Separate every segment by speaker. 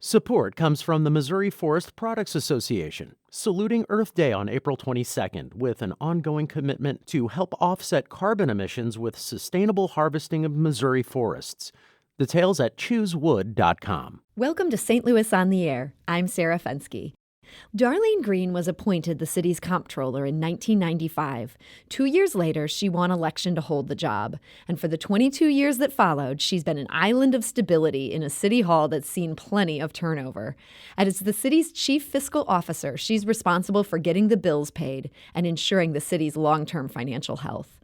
Speaker 1: Support comes from the Missouri Forest Products Association, saluting Earth Day on April 22nd with an ongoing commitment to help offset carbon emissions with sustainable harvesting of Missouri forests. Details at choosewood.com.
Speaker 2: Welcome to St. Louis on the Air. I'm Sarah Fenske. Darlene Green was appointed the city's comptroller in 1995. 2 years later, she won election to hold the job. And for the 22 years that followed, she's been an island of stability in a city hall that's seen plenty of turnover. And as the city's chief fiscal officer, she's responsible for getting the bills paid and ensuring the city's long-term financial health.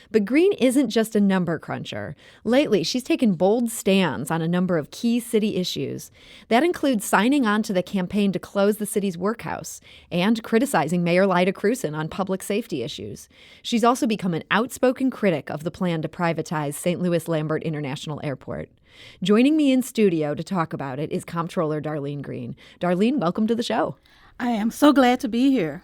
Speaker 2: But Green isn't just a number cruncher. Lately, she's taken bold stands on a number of key city issues. That includes signing on to the campaign to close the city's workhouse and criticizing Mayor Lyda Krewson on public safety issues. She's also become an outspoken critic of the plan to privatize St. Louis Lambert International Airport. Joining me in studio to talk about it is Comptroller Darlene Green. Darlene, welcome to the show.
Speaker 3: I am so glad to be here.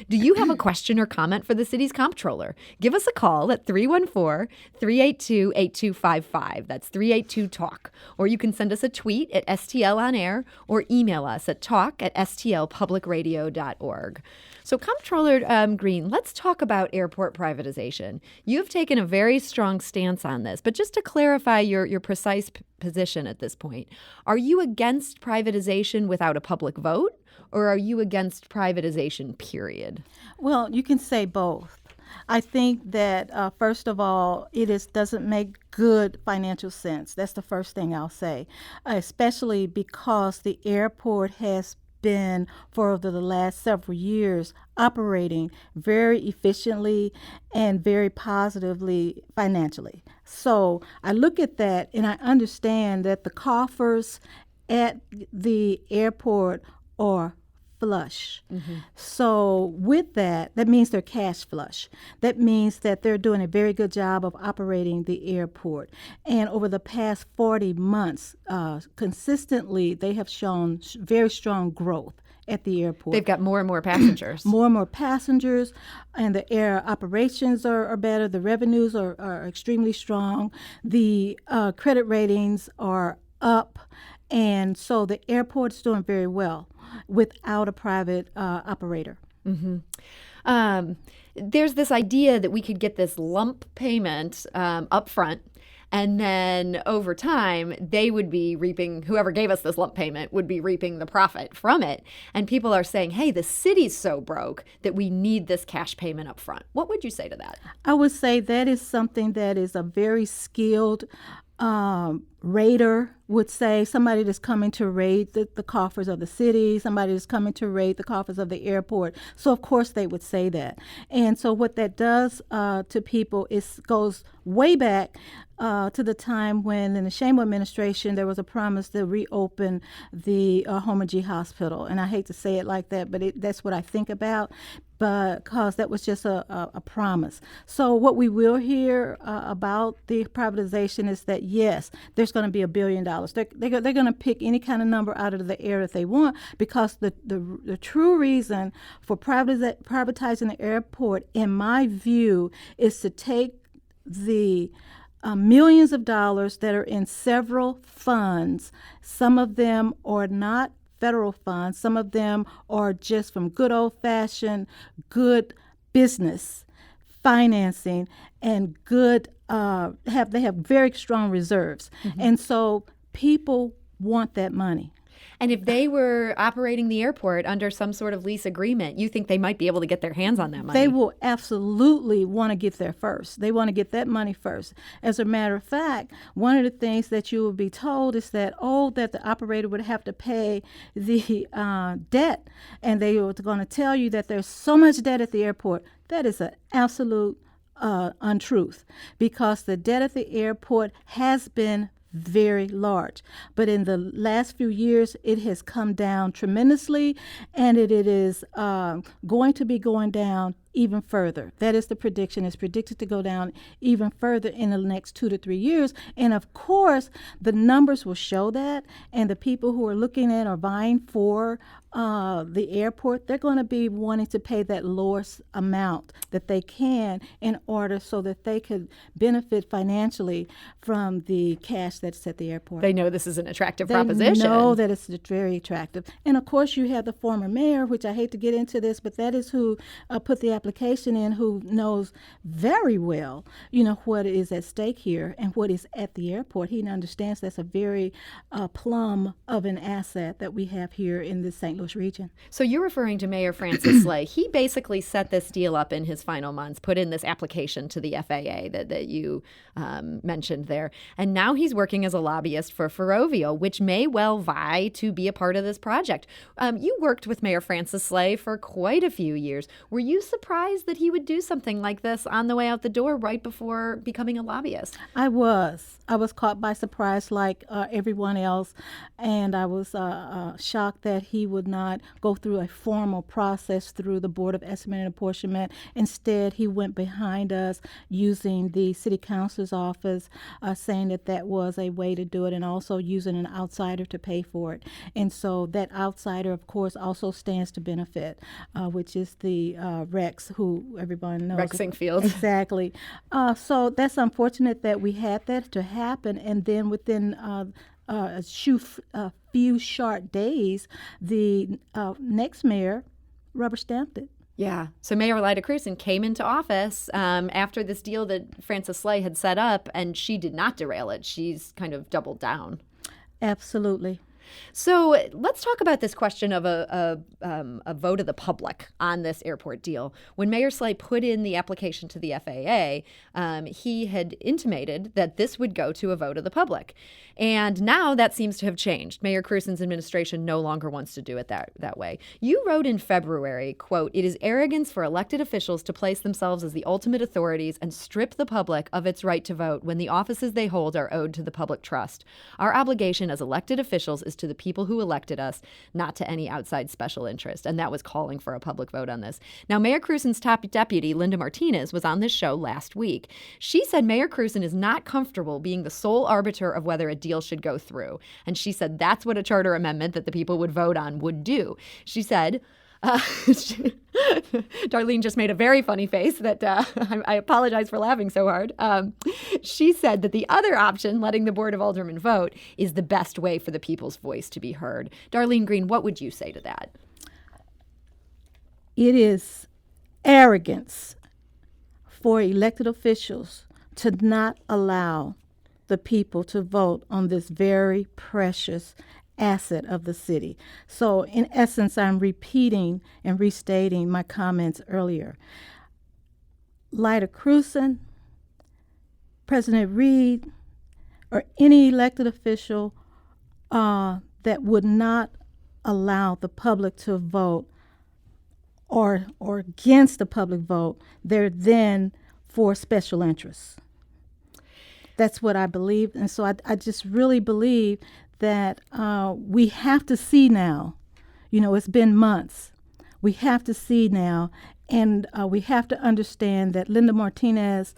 Speaker 2: Do you have a question or comment for the city's comptroller? Give us a call at 314-382-8255. That's 382-TALK. Or you can send us a tweet at STL On Air or email us at talk@stlpublicradio.org. So, Comptroller Green, let's talk about airport privatization. You've taken a very strong stance on this, but just to clarify your precise position at this point, are you against privatization without a public vote? Or are you against privatization, period?
Speaker 3: Well, you can say both. I think that, first of all, doesn't make good financial sense. That's the first thing I'll say, especially because the airport has been, for the last several years, operating very efficiently and very positively financially. So I look at that and I understand that the coffers at the airport are flush. Mm-hmm. So with that means they're cash flush. That means that they're doing a very good job of operating the airport. And over the past 40 months, consistently, they have shown very strong growth at the airport.
Speaker 2: They've got more and more passengers.
Speaker 3: More and more passengers, and the air operations are better. The revenues are extremely strong. The credit ratings are up. And so the airport's doing very well without a private operator.
Speaker 2: Mm-hmm. There's this idea that we could get this lump payment up front, and then over time, they would be reaping, whoever gave us this lump payment would be reaping the profit from it. And people are saying, hey, the city's so broke that we need this cash payment up front. What would you say to that?
Speaker 3: I would say that is something that is a very skilled raider would say, somebody that's coming to raid the coffers of the city, somebody that's coming to raid the coffers of the airport. So, of course, they would say that. And so what that does to people goes way back to the time when, in the Shamo administration, there was a promise to reopen the Homer G. Hospital. And I hate to say it like that, but that's what I think about, because that was just a promise. So what we will hear about the privatization is that, yes, there's going to be $1 billion. They're going to pick any kind of number out of the air that they want, because the true reason for privatizing the airport, in my view, is to take the millions of dollars that are in several funds. Some of them are not federal funds. Some of them are just from good old-fashioned good business financing and good they have very strong reserves. Mm-hmm. And so people want that money.
Speaker 2: And if they were operating the airport under some sort of lease agreement, you think they might be able to get their hands on that money?
Speaker 3: They will absolutely want to get there first. They want to get that money first. As a matter of fact, one of the things that you will be told is that, that the operator would have to pay the debt. And they were going to tell you that there's so much debt at the airport. That is an absolute untruth, because the debt at the airport has been very large. But in the last few years, it has come down tremendously, and it is going to be going down even further. That is the prediction. It's predicted to go down even further in the next 2 to 3 years. And of course, the numbers will show that. And the people who are looking at or vying for the airport, they're going to be wanting to pay that lowest amount that they can in order so that they could benefit financially from the cash that's at the airport.
Speaker 2: They know this is an attractive proposition.
Speaker 3: They know that it's very attractive. And of course, you have the former mayor, which I hate to get into this, but that is who put the application in, who knows very well, what is at stake here and what is at the airport. He understands that's a very plum of an asset that we have here in the St. Louis region.
Speaker 2: So you're referring to Mayor Francis Slay. He basically set this deal up in his final months, put in this application to the FAA that you mentioned there. And now he's working as a lobbyist for Ferrovia, which may well vie to be a part of this project. You worked with Mayor Francis Slay for quite a few years. Were you surprised that he would do something like this on the way out the door right before becoming a lobbyist?
Speaker 3: I was caught by surprise like everyone else, and I was shocked that he would not go through a formal process through the Board of Estimate and Apportionment. Instead, he went behind us using the City Council's office, saying that was a way to do it, and also using an outsider to pay for it. And so that outsider, of course, also stands to benefit, which is the Rex, who everyone knows.
Speaker 2: Rex Sinkfield.
Speaker 3: Exactly. So that's unfortunate that we had that to happen, and then within a few short days, the next mayor rubber stamped it.
Speaker 2: Yeah. So Mayor Lyda Krewson came into office after this deal that Francis Slay had set up, and she did not derail it. She's kind of doubled down.
Speaker 3: Absolutely.
Speaker 2: So let's talk about this question of a vote of the public on this airport deal. When Mayor Slay put in the application to the FAA, he had intimated that this would go to a vote of the public. And now that seems to have changed. Mayor Krewson's administration no longer wants to do it that way. You wrote in February, quote, "It is arrogance for elected officials to place themselves as the ultimate authorities and strip the public of its right to vote when the offices they hold are owed to the public trust. Our obligation as elected officials is to the people who elected us, not to any outside special interest." And that was calling for a public vote on this. Now, Mayor Krewson's top deputy, Linda Martinez, was on this show last week. She said Mayor Krewson is not comfortable being the sole arbiter of whether a deal should go through. And she said that's what a charter amendment that the people would vote on would do. She said, Darlene just made a very funny face that I apologize for laughing so hard. She said that the other option, letting the Board of Aldermen vote, is the best way for the people's voice to be heard. Darlene Green, what would you say to that?
Speaker 3: It is arrogance for elected officials to not allow the people to vote on this very precious asset of the city. So in essence, I'm repeating and restating my comments earlier. Lyda Krewson, President Reed, or any elected official that would not allow the public to vote or against the public vote, they're then for special interests. That's what I believe. And so I just really believe that we have to see now, it's been months. We have to see now, and we have to understand that Linda Martinez's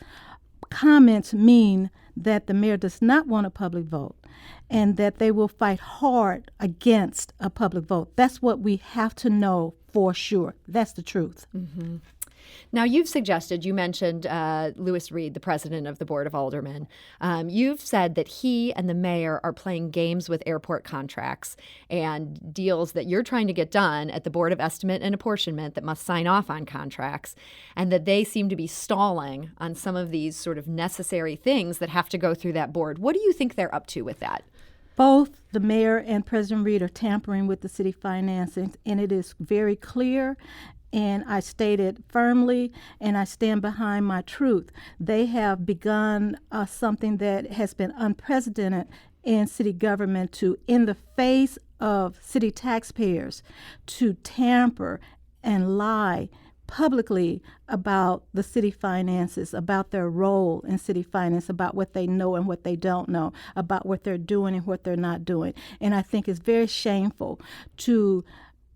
Speaker 3: comments mean that the mayor does not want a public vote and that they will fight hard against a public vote. That's what we have to know for sure. That's the truth.
Speaker 2: Mm-hmm. Now, you've suggested, you mentioned Louis Reed, the president of the Board of Aldermen. You've said that he and the mayor are playing games with airport contracts and deals that you're trying to get done at the Board of Estimate and Apportionment that must sign off on contracts, and that they seem to be stalling on some of these sort of necessary things that have to go through that board. What do you think they're up to with that?
Speaker 3: Both the mayor and President Reed are tampering with the city finances, and it is very clear. And I stated firmly, and I stand behind my truth. They have begun something that has been unprecedented in city government to, in the face of city taxpayers, to tamper and lie publicly about the city finances, about their role in city finance, about what they know and what they don't know, about what they're doing and what they're not doing. And I think it's very shameful to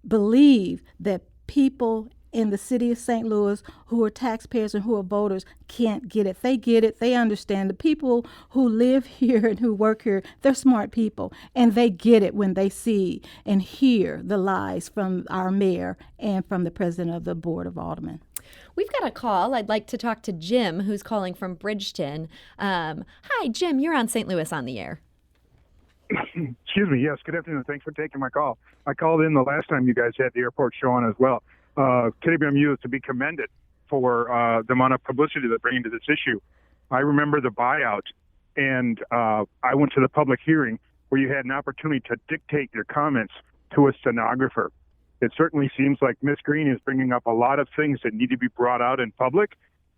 Speaker 3: believe that people in the city of St. Louis who are taxpayers and who are voters can't get it. They get it. They understand. The people who live here and who work here, they're smart people, and they get it when they see and hear the lies from our mayor and from the president of the Board of Aldermen.
Speaker 2: We've got a call. I'd like to talk to Jim, who's calling from Bridgeton. Hi, Jim. You're on St. Louis on the Air.
Speaker 4: Excuse me. Yes. Good afternoon. Thanks for taking my call. I called in the last time you guys had the airport show on as well. KWMU is to be commended for the amount of publicity they're bringing to this issue. I remember the buyout, and I went to the public hearing where you had an opportunity to dictate your comments to a stenographer. It certainly seems like Ms. Green is bringing up a lot of things that need to be brought out in public,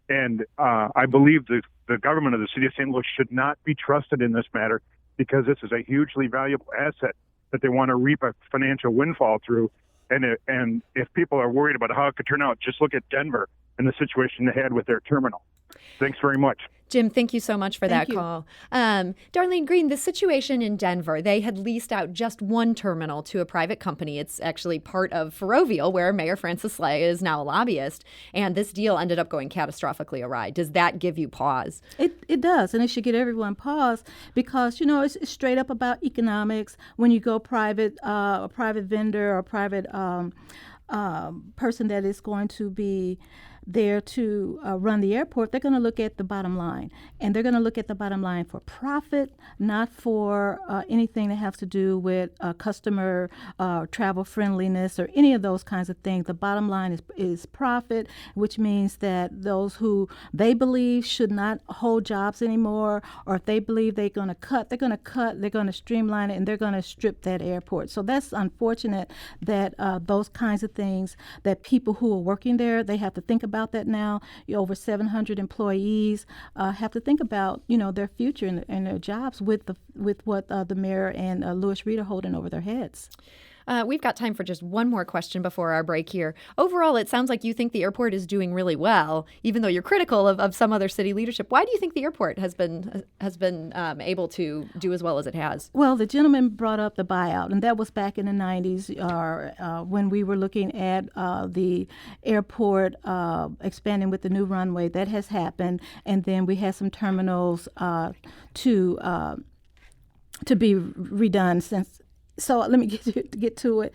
Speaker 4: and I believe the government of the city of St. Louis should not be trusted in this matter, because this is a hugely valuable asset that they want to reap a financial windfall through. And if people are worried about how it could turn out, just look at Denver and the situation they had with their terminal. Thanks very much.
Speaker 2: Jim, thank you so much for that call. Darlene Green, the situation in Denver, they had leased out just one terminal to a private company. It's actually part of Ferrovial, where Mayor Francis Slay is now a lobbyist. And this deal ended up going catastrophically awry. Does that give you pause?
Speaker 3: It does, and it should get everyone pause because, it's straight up about economics. When you go private, a private vendor or a private person that is going to be there to run the airport, they're going to look at the bottom line. And they're going to look at the bottom line for profit, not for anything that has to do with customer travel friendliness or any of those kinds of things. The bottom line is profit, which means that those who they believe should not hold jobs anymore, or if they believe they're going to cut, they're going to streamline it, and they're going to strip that airport. So that's unfortunate that those kinds of things, that people who are working there, they have to think about that now. Over 700 employees have to think about, their future and their jobs with what the mayor and Louis Reed are holding over their heads.
Speaker 2: We've got time for just one more question before our break here. Overall, it sounds like you think the airport is doing really well, even though you're critical of some other city leadership. Why do you think the airport has been able to do as well as it has?
Speaker 3: Well, the gentleman brought up the buyout, and that was back in the 90s when we were looking at the airport expanding with the new runway. That has happened, and then we had some terminals to be redone since. So let me get to it.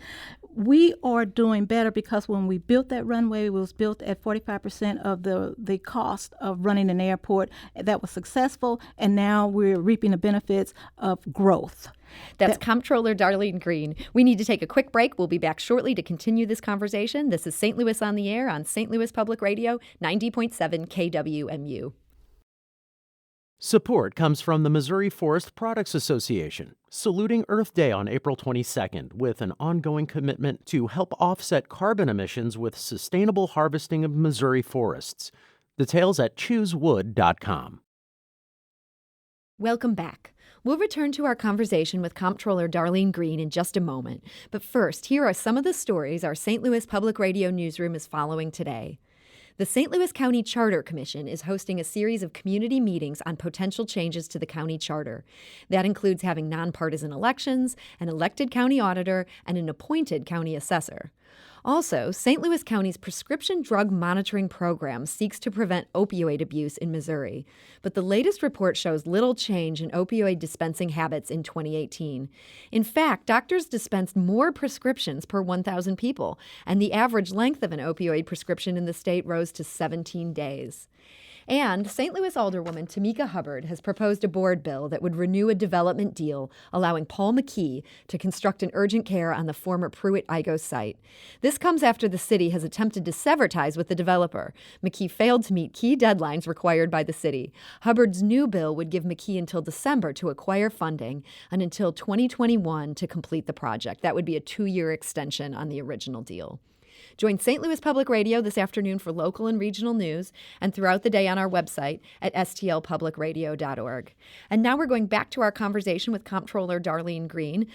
Speaker 3: We are doing better because when we built that runway, it was built at 45% of the cost of running an airport. That was successful, and now we're reaping the benefits of growth.
Speaker 2: That's Comptroller Darlene Green. We need to take a quick break. We'll be back shortly to continue this conversation. This is St. Louis on the Air on St. Louis Public Radio, 90.7 KWMU.
Speaker 1: Support comes from the Missouri Forest Products Association, saluting Earth Day on April 22nd with an ongoing commitment to help offset carbon emissions with sustainable harvesting of Missouri forests. Details at choosewood.com.
Speaker 2: Welcome back. We'll return to our conversation with Comptroller Darlene Green in just a moment. But first, here are some of the stories our St. Louis Public Radio newsroom is following today. The St. Louis County Charter Commission is hosting a series of community meetings on potential changes to the county charter. That includes having nonpartisan elections, an elected county auditor, and an appointed county assessor. Also, St. Louis County's prescription drug monitoring program seeks to prevent opioid abuse in Missouri. But the latest report shows little change in opioid dispensing habits in 2018. In fact, doctors dispensed more prescriptions per 1,000 people, and the average length of an opioid prescription in the state rose to 17 days. And St. Louis Alderwoman Tamika Hubbard has proposed a board bill that would renew a development deal allowing Paul McKee to construct an urgent care on the former Pruitt-Igoe site. This comes after the city has attempted to sever ties with the developer. McKee failed to meet key deadlines required by the city. Hubbard's new bill would give McKee until December to acquire funding and until 2021 to complete the project. That would be a 2-year extension on the original deal. Join St. Louis Public Radio this afternoon for local and regional news and throughout the day on our website at stlpublicradio.org. And now we're going back to our conversation with Comptroller Darlene Green.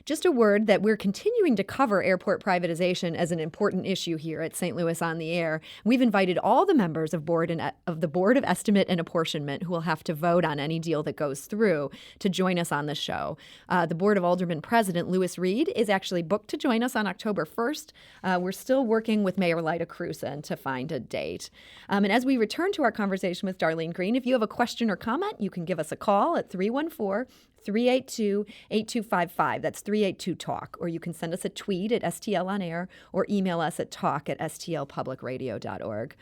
Speaker 2: Just a word that we're continuing to cover airport privatization as an important issue here at St. Louis on the Air. We've invited all the members of the Board of Estimate and Apportionment who will have to vote on any deal that goes through to join us on the show. The Board of Aldermen President Louis Reed is actually booked to join us on October 1st. We're still working with Mayor Lyda Cruzan to find a date. And as we return to our conversation with Darlene Green, if you have a question or comment, you can give us a call at 314-382-8255. That's 382-TALK. Or you can send us a tweet at STL On Air or email us at talk@stlpublicradio.org.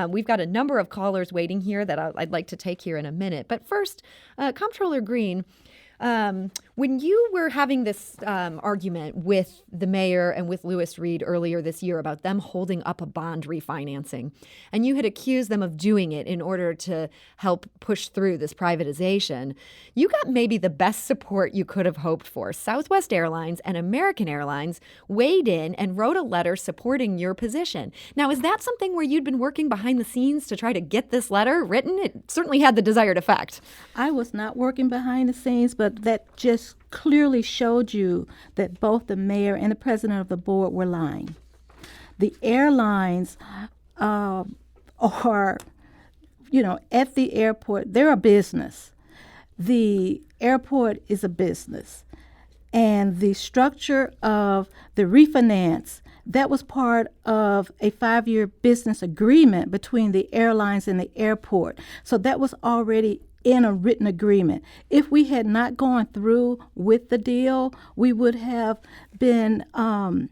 Speaker 2: We've got a number of callers waiting here that I'd like to take here in a minute. But first, Comptroller Green, when you were having this argument with the mayor and with Lewis Reed earlier this year about them holding up a bond refinancing, and you had accused them of doing it in order to help push through this privatization, you got maybe the best support you could have hoped for. Southwest Airlines and American Airlines weighed in and wrote a letter supporting your position. Now, is that something where you'd been working behind the scenes to try to get this letter written? It certainly had the desired effect.
Speaker 3: I was not working behind the scenes, but that just clearly showed you that both the mayor and the president of the board were lying. The airlines are, at the airport, they're a business. The airport is a business. And the structure of the refinance, that was part of a 5-year business agreement between the airlines and the airport. So that was already in a written agreement. If we had not gone through with the deal, we would have been, not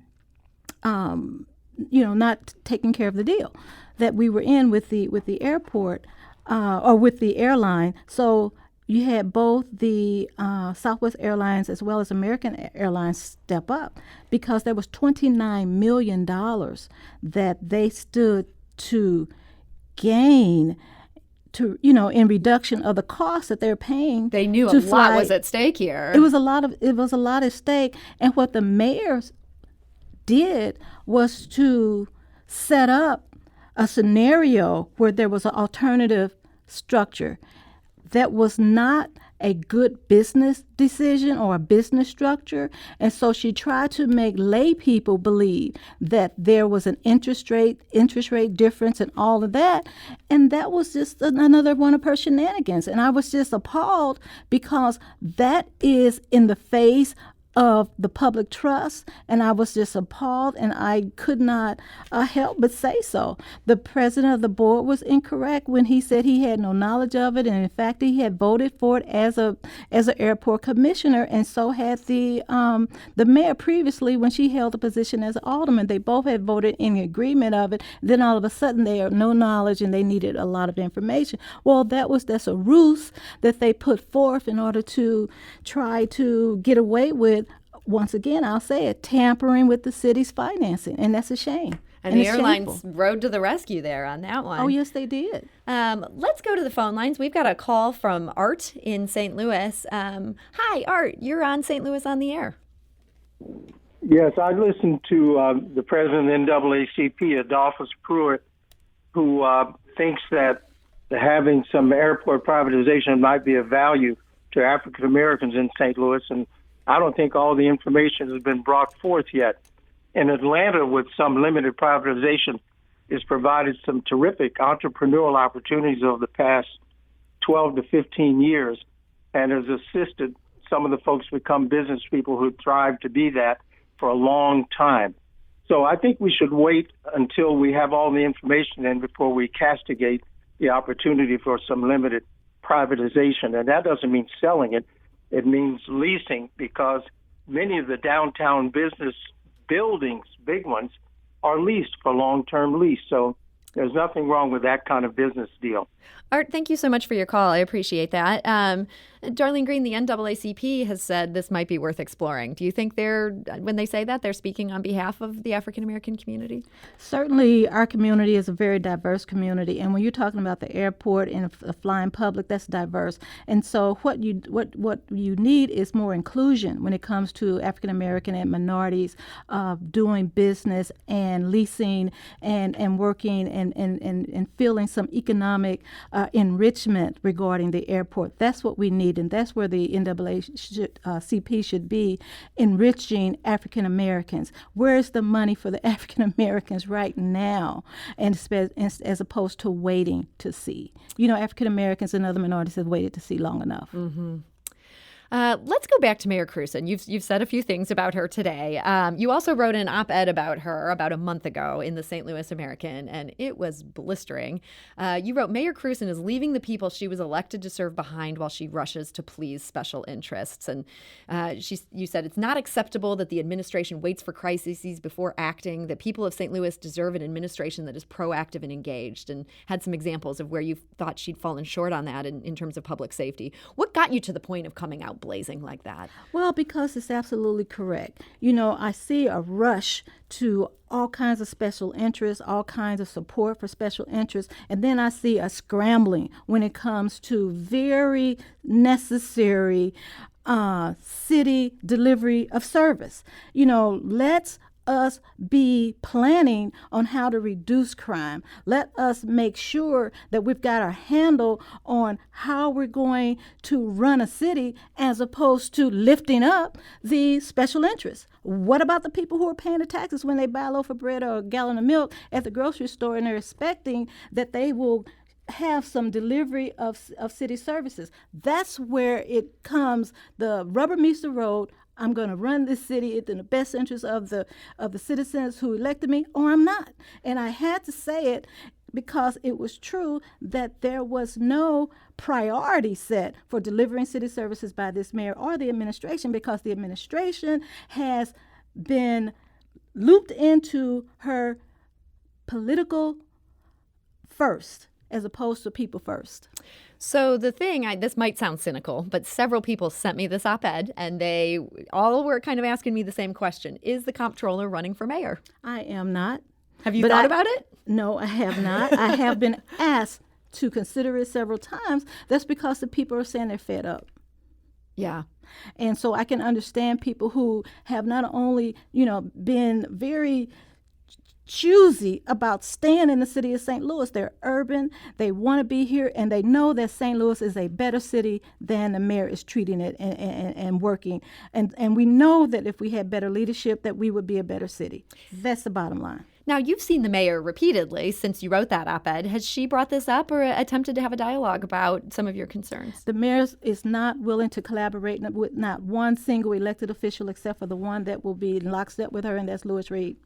Speaker 3: taking care of the deal that we were in with the airport or with the airline. So you had both the Southwest Airlines as well as American Airlines step up because there was $29 million that they stood to gain in reduction of the cost that they're paying.
Speaker 2: They knew a lot was at stake here.
Speaker 3: It was a lot at stake. And what the mayors did was to set up a scenario where there was an alternative structure that was not a good business decision or a business structure. And so she tried to make lay people believe that there was an interest rate difference and all of that. And that was just another one of her shenanigans. And I was just appalled because that is in the face of the public trust, and I was just appalled, and I could not help but say so. The president of the board was incorrect when he said he had no knowledge of it, and in fact, he had voted for it as an airport commissioner, and so had the mayor previously when she held the position as an alderman. They both had voted in agreement of it. Then all of a sudden, they had no knowledge, and they needed a lot of information. Well, that's a ruse that they put forth in order to try to get away with. Once again, I'll say it, tampering with the city's financing, and that's a shame.
Speaker 2: And the airlines rode to the rescue there on that one.
Speaker 3: Oh, yes, they did.
Speaker 2: Let's go to the phone lines. We've got a call from Art in St. Louis. Hi, Art. You're on St. Louis on the Air.
Speaker 5: Yes, I listened to the president of the NAACP, Adolphus Pruitt, who thinks that having some airport privatization might be of value to African Americans in St. Louis, and I don't think all the information has been brought forth yet. In Atlanta, with some limited privatization, has provided some terrific entrepreneurial opportunities over the past 12 to 15 years and has assisted some of the folks become business people who thrive to be that for a long time. So I think we should wait until we have all the information in before we castigate the opportunity for some limited privatization. And that doesn't mean selling it. It means leasing, because many of the downtown business buildings, big ones, are leased for long-term lease. So there's nothing wrong with that kind of business deal.
Speaker 2: Art, thank you so much for your call. I appreciate that. Darlene Green, the NAACP has said this might be worth exploring. Do you think when they say that, they're speaking on behalf of the African American community? Certainly,
Speaker 3: our community is a very diverse community, and when you're talking about the airport and a flying public, that's diverse. And so, what you need is more inclusion when it comes to African American and minorities doing business and leasing and working and feeling some economic enrichment regarding the airport. That's what we need, and that's where the NAACP should be, enriching African Americans. Where's the money for the African Americans right now, and as opposed to waiting to see? African Americans and other minorities have waited to see long enough.
Speaker 2: Mm-hmm. Let's go back to Mayor Cruson. You've said a few things about her today. You also wrote an op-ed about her about a month ago in the St. Louis American, and it was blistering. You wrote, Mayor Cruson is leaving the people she was elected to serve behind while she rushes to please special interests. And you said it's not acceptable that the administration waits for crises before acting, that people of St. Louis deserve an administration that is proactive and engaged, and had some examples of where you thought she'd fallen short on that in terms of public safety. What got you to the point of coming out blazing like that?
Speaker 3: Well, because it's absolutely correct. I see a rush to all kinds of special interests, all kinds of support for special interests, and then I see a scrambling when it comes to very necessary city delivery of service. Let's us be planning on how to reduce crime. Let us make sure that we've got our handle on how we're going to run a city as opposed to lifting up the special interests. What about the people who are paying the taxes when they buy a loaf of bread or a gallon of milk at the grocery store and they're expecting that they will have some delivery of city services? That's where it comes. The rubber meets the road. I'm going to run this city in the best interest of the citizens who elected me, or I'm not. And I had to say it because it was true that there was no priority set for delivering city services by this mayor or the administration, because the administration has been looped into her political first as opposed to people first.
Speaker 2: So the thing, this might sound cynical, but several people sent me this op-ed, and they all were kind of asking me the same question. Is the comptroller running for mayor?
Speaker 3: I am not.
Speaker 2: Have you thought about it?
Speaker 3: No, I have not. I have been asked to consider it several times. That's because the people are saying they're fed up.
Speaker 2: Yeah.
Speaker 3: And so I can understand people who have not only, been very choosy about staying in the city of St. Louis. They're urban, they want to be here, and they know that St. Louis is a better city than the mayor is treating it and working. And we know that if we had better leadership, that we would be a better city. That's the bottom line.
Speaker 2: Now, you've seen the mayor repeatedly since you wrote that op-ed. Has she brought this up or attempted to have a dialogue about some of your concerns?
Speaker 3: The mayor is not willing to collaborate with not one single elected official except for the one that will be in lockstep with her, and that's Louis Reed.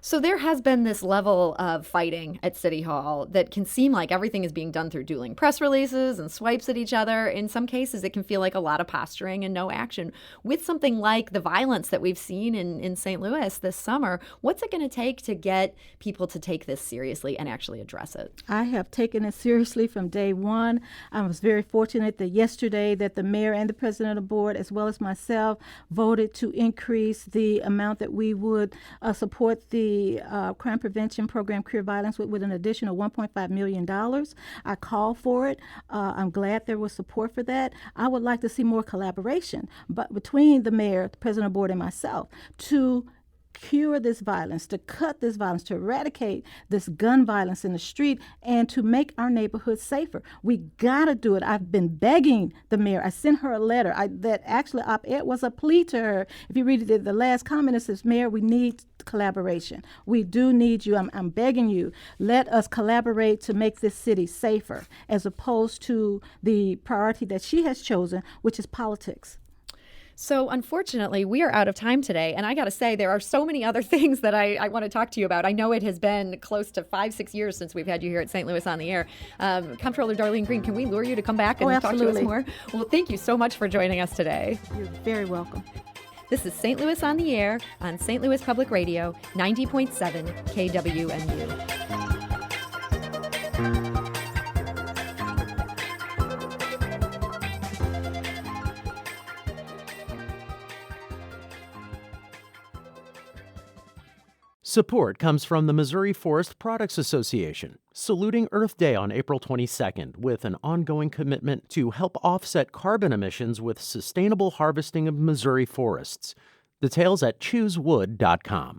Speaker 2: So there has been this level of fighting at City Hall that can seem like everything is being done through dueling press releases and swipes at each other. In some cases, it can feel like a lot of posturing and no action. With something like the violence that we've seen in St. Louis this summer, what's it going to take to get people to take this seriously and actually address it?
Speaker 3: I have taken it seriously from day one. I was very fortunate that yesterday that the mayor and the president of the board, as well as myself, voted to increase the amount that we would support the crime prevention program, Career Violence, with an additional $1.5 million. I called for it. I'm glad there was support for that. I would like to see more collaboration but between the mayor, the president of the board, and myself to cure this violence, to cut this violence, to eradicate this gun violence in the street, and to make our neighborhoods safer. We gotta do it. I've been begging the mayor. I sent her a letter that actually op-ed was a plea to her. If you read it, the last comment, it says, Mayor, we need collaboration. We do need you. I'm begging you. Let us collaborate to make this city safer, as opposed to the priority that she has chosen, which is politics.
Speaker 2: So unfortunately, we are out of time today. And I got to say, there are so many other things that I want to talk to you about. I know it has been close to 5-6 years since we've had you here at St. Louis on the Air. Comptroller Darlene Green, can we lure you to come back and talk to us more? Well, thank you so much for joining us today.
Speaker 3: You're very welcome.
Speaker 2: This is St. Louis on the Air on St. Louis Public Radio, 90.7 KWMU.
Speaker 1: Support comes from the Missouri Forest Products Association, saluting Earth Day on April 22nd with an ongoing commitment to help offset carbon emissions with sustainable harvesting of Missouri forests. Details at choosewood.com.